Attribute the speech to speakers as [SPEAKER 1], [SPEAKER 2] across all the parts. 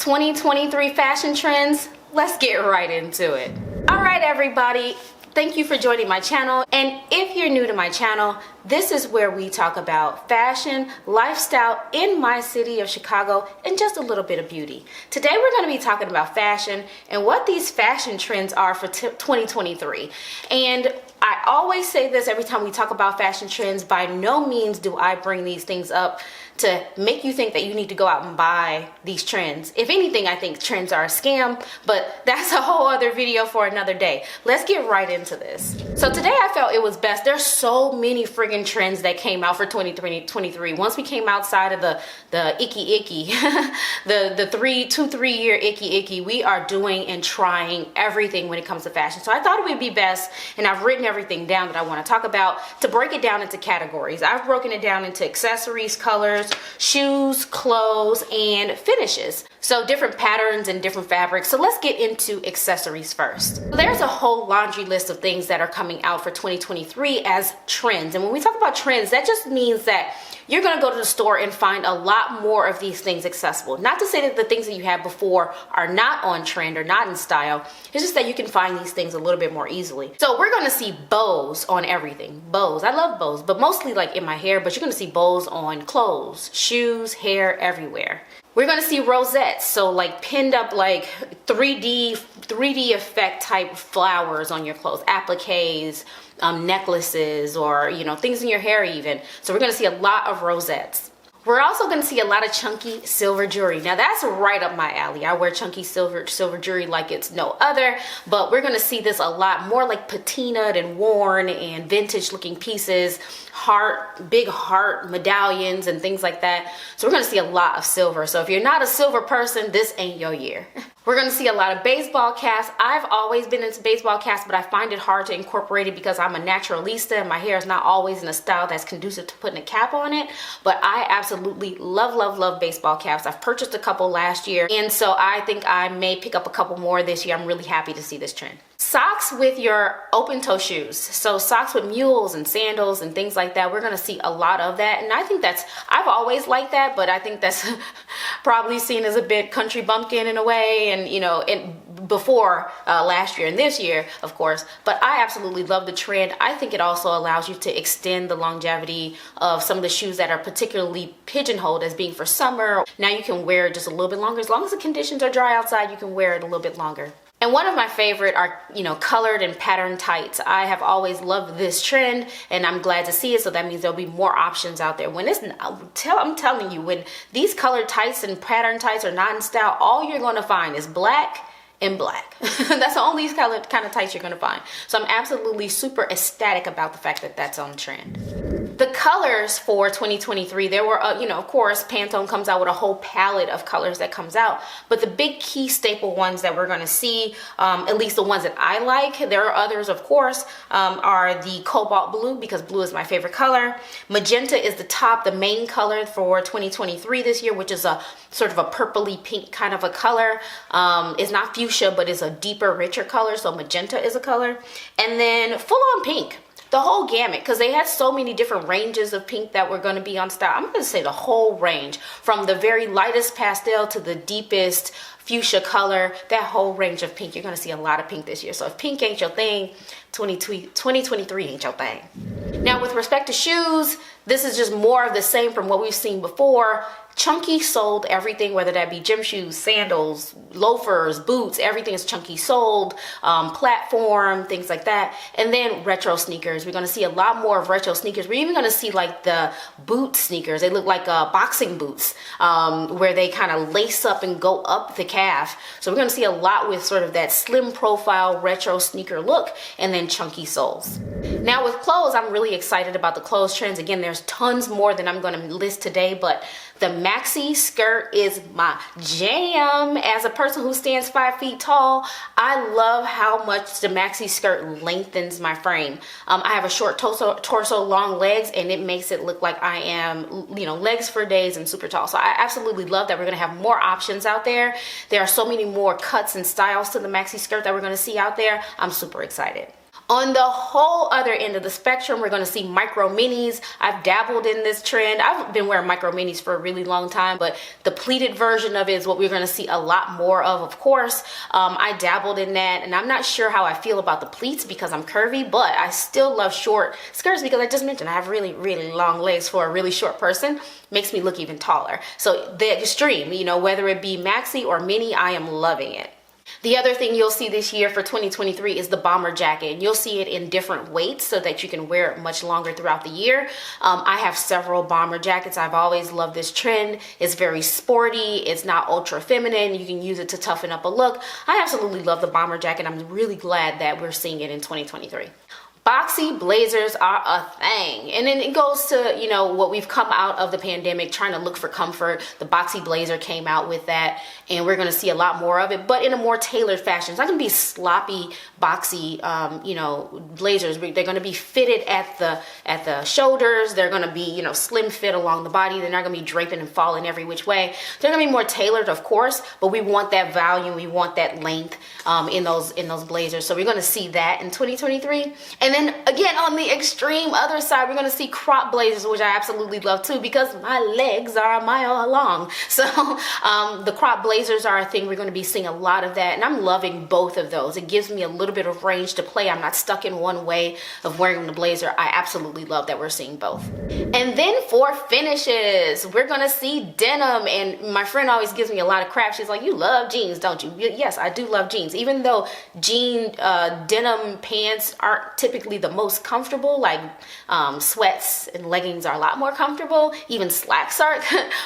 [SPEAKER 1] 2023 fashion trends. Let's get right into it. All right, everybody. Thank you for joining my channel. And if you're new to my channel, this is where we talk about fashion, lifestyle in my city of Chicago, and just a little bit of beauty. Today, we're going to be talking about fashion and what these fashion trends are for 2023. And I always say this every time we talk about fashion trends. By no means do I bring these things up to make you think that you need to go out and buy these trends. If anything, I think trends are a scam, but that's a whole other video for another day. Let's get right into this. So today I felt it was best. There's so many friggin' trends that came out for 2023. Once we came outside of the icky, the 3 year icky, we are doing and trying everything when it comes to fashion. So I thought it would be best, and I've written everything down that I want to talk about, to break it down into categories. I've broken it down into accessories, colors, shoes, clothes, and finishes. So different patterns and different fabrics. So let's get into accessories first. So there's a whole laundry list of things that are coming out for 2023 as trends. And when we talk about trends, that just means that you're going to go to the store and find a lot more of these things accessible. Not to say that the things that you had before are not on trend or not in style. It's just that you can find these things a little bit more easily. So we're going to see bows on everything. Bows. I love bows, but mostly like in my hair, but you're going to see bows on clothes, shoes, hair, everywhere. We're going to see rosettes, so like pinned up like 3D effect type flowers on your clothes, appliques, necklaces, or things in your hair even. So we're going to see a lot of rosettes. We're also going to see a lot of chunky silver jewelry. Now that's right up my alley. I wear chunky silver jewelry like it's no other, but we're going to see this a lot more, like patinaed and worn and vintage looking pieces, big heart medallions and things like that. So we're going to see a lot of silver. So if you're not a silver person, this ain't your year. We're going to see a lot of baseball caps. I've always been into baseball caps, but I find it hard to incorporate it because I'm a naturalista and my hair is not always in a style that's conducive to putting a cap on it. But I absolutely love baseball caps. I've purchased a couple last year, and so I think I may pick up a couple more this year. I'm really happy to see this trend. Socks with your open toe shoes. So socks with mules and sandals and things like that. We're going to see a lot of that. And I think I've always liked that, but I think that's probably seen as a bit country bumpkin in a way. And before last year and this year, of course. But I absolutely love the trend. I think it also allows you to extend the longevity of some of the shoes that are particularly pigeonholed as being for summer. Now you can wear it just a little bit longer. As long as the conditions are dry outside, you can wear it a little bit longer. And one of my favorite are, colored and patterned tights. I have always loved this trend, and I'm glad to see it. So that means there'll be more options out there. I'm telling you, when these colored tights and patterned tights are not in style, all you're going to find is black and black. That's the only kind of tights you're going to find. So I'm absolutely super ecstatic about the fact that that's on trend. The colors for 2023, there were, of course, Pantone comes out with a whole palette of colors that comes out. But the big key staple ones that we're going to see, at least the ones that I like, there are others, of course, are the cobalt blue, because blue is my favorite color. Magenta is the main color for 2023 this year, which is a sort of a purpley pink kind of a color. It's not fuchsia, but it's a deeper, richer color. So magenta is a color. And then full on pink. The whole gamut, because they had so many different ranges of pink that were going to be on style. I'm going to say the whole range, from the very lightest pastel to the deepest fuchsia color, that whole range of pink. You're going to see a lot of pink this year. So if pink ain't your thing, 2023 ain't your thing. Now, with respect to shoes, this is just more of the same from what we've seen before. Chunky soled everything, whether that be gym shoes, sandals, loafers, boots, everything is chunky soled, platform, things like that. And then retro sneakers. We're going to see a lot more of retro sneakers. We're even going to see like the boot sneakers. They look like boxing boots, where they kind of lace up and go up the calf. So we're going to see a lot with sort of that slim profile retro sneaker look, and then chunky soles. Now with clothes, I'm really excited about the clothes trends. Again, there's tons more than I'm going to list today, but the maxi skirt is my jam. As a person who stands 5 feet tall, I love how much the maxi skirt lengthens my frame. I have a short torso, long legs, and it makes it look like I am, legs for days and super tall. So I absolutely love that we're going to have more options out there. There are so many more cuts and styles to the maxi skirt that we're going to see out there. I'm super excited. On the whole other end of the spectrum, we're going to see micro minis. I've dabbled in this trend. I've been wearing micro minis for a really long time, but the pleated version of it is what we're going to see a lot more of course. I dabbled in that, and I'm not sure how I feel about the pleats because I'm curvy, but I still love short skirts because I just mentioned I have really, really long legs for a really short person. Makes me look even taller. So the extreme, you know, whether it be maxi or mini, I am loving it. The other thing you'll see this year for 2023 is the bomber jacket. And you'll see it in different weights so that you can wear it much longer throughout the year. I have several bomber jackets. I've always loved this trend. It's very sporty. It's not ultra feminine. You can use it to toughen up a look. I absolutely love the bomber jacket. I'm really glad that we're seeing it in 2023. Boxy blazers are a thing. And then it goes to, you know, what we've come out of the pandemic trying to look for comfort. The boxy blazer came out with that, and we're going to see a lot more of it, but in a more tailored fashion. It's not going to be sloppy, boxy, you know, blazers. They're going to be fitted at the shoulders. They're going to be, you know, slim fit along the body. They're not going to be draping and falling every which way. They're going to be more tailored, of course, but we want that volume. We want that length in those blazers. So we're going to see that in 2023. And then again, on the extreme other side, we're going to see crop blazers, which I absolutely love too because my legs are a mile long. So the crop blazers are a thing. We're going to be seeing a lot of that, and I'm loving both of those. It gives me a little bit of range to play. I'm not stuck in one way of wearing the blazer. I absolutely love that we're seeing both. And then for finishes, we're going to see denim, and my friend always gives me a lot of crap. She's like, you love jeans, don't you? Yes, I do love jeans, even though denim pants aren't typically the most comfortable. Like sweats and leggings are a lot more comfortable. Even slacks are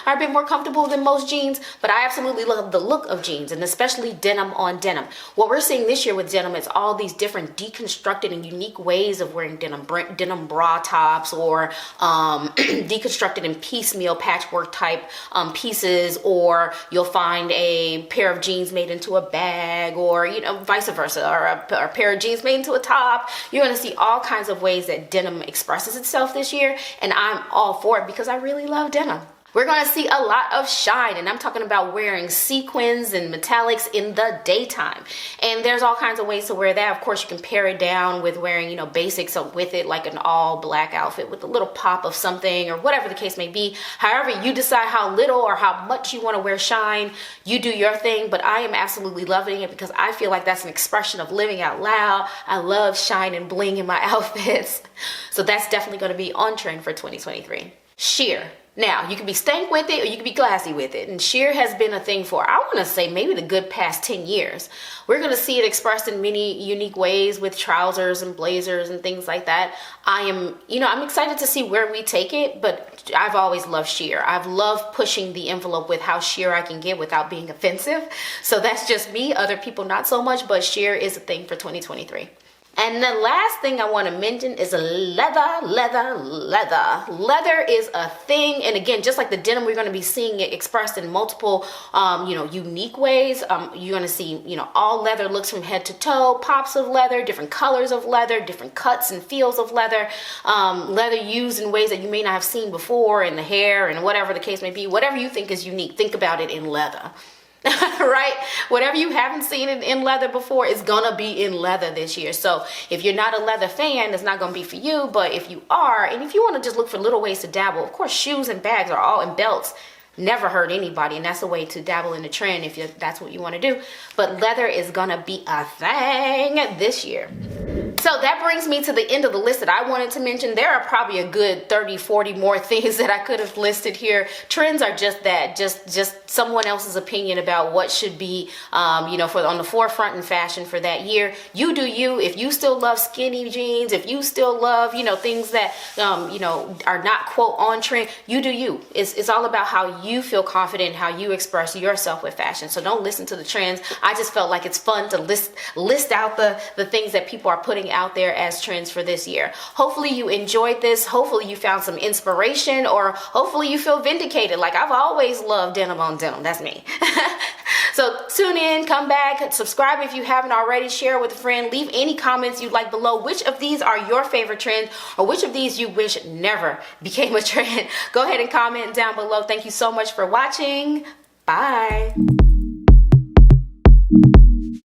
[SPEAKER 1] a bit more comfortable than most jeans, but I absolutely love the look of jeans, and especially denim on denim. What we're seeing this year with denim is all these different deconstructed and unique ways of wearing denim bra tops, or deconstructed in piecemeal patchwork type pieces, or you'll find a pair of jeans made into a bag, or, you know, vice versa, or a pair of jeans made into a top. You're going to see all kinds of ways that denim expresses itself this year, and I'm all for it because I really love denim. We're going to see a lot of shine, and I'm talking about wearing sequins and metallics in the daytime. And there's all kinds of ways to wear that. Of course, you can pare it down with wearing, you know, basics with it, like an all black outfit with a little pop of something, or whatever the case may be. However, you decide how little or how much you want to wear shine. You do your thing, but I am absolutely loving it because I feel like that's an expression of living out loud. I love shine and bling in my outfits. So that's definitely going to be on trend for 2023. Sheer. Now, you can be stank with it or you can be classy with it. And sheer has been a thing for, I want to say, maybe the good past 10 years. We're going to see it expressed in many unique ways with trousers and blazers and things like that. I'm excited to see where we take it, but I've always loved sheer. I've loved pushing the envelope with how sheer I can get without being offensive. So that's just me. Other people not so much, but sheer is a thing for 2023. And the last thing I want to mention is leather. Leather is a thing. And again, just like the denim, we're going to be seeing it expressed in multiple, unique ways. You're going to see, all leather looks from head to toe, pops of leather, different colors of leather, different cuts and feels of leather, leather used in ways that you may not have seen before in the hair and whatever the case may be. Whatever you think is unique, think about it in leather. Right? Whatever you haven't seen in leather before is gonna be in leather this year. So if you're not a leather fan, it's not gonna be for you. But if you are, and if you want to just look for little ways to dabble, of course, shoes and bags are all, and belts never hurt anybody, and that's a way to dabble in the trend if that's what you want to do. But leather is gonna be a thing this year. So that brings me to the end of the list that I wanted to mention. There are probably a good 30, 40 more things that I could have listed here. Trends are just that, just someone else's opinion about what should be, on the forefront in fashion for that year. You do you. If you still love skinny jeans, if you still love, things that, are not quote on trend, you do you. It's all about how you feel confident, how you express yourself with fashion. So don't listen to the trends. I just felt like it's fun to list out the things that people are putting out there as trends for this year. Hopefully you enjoyed this. Hopefully you found some inspiration, or hopefully you feel vindicated. Like, I've always loved denim on denim. That's me. So tune in, come back, subscribe if you haven't already, share with a friend, leave any comments you'd like below. Which of these are your favorite trends, or which of these you wish never became a trend? Go ahead and comment down below. Thank you so much for watching. Bye.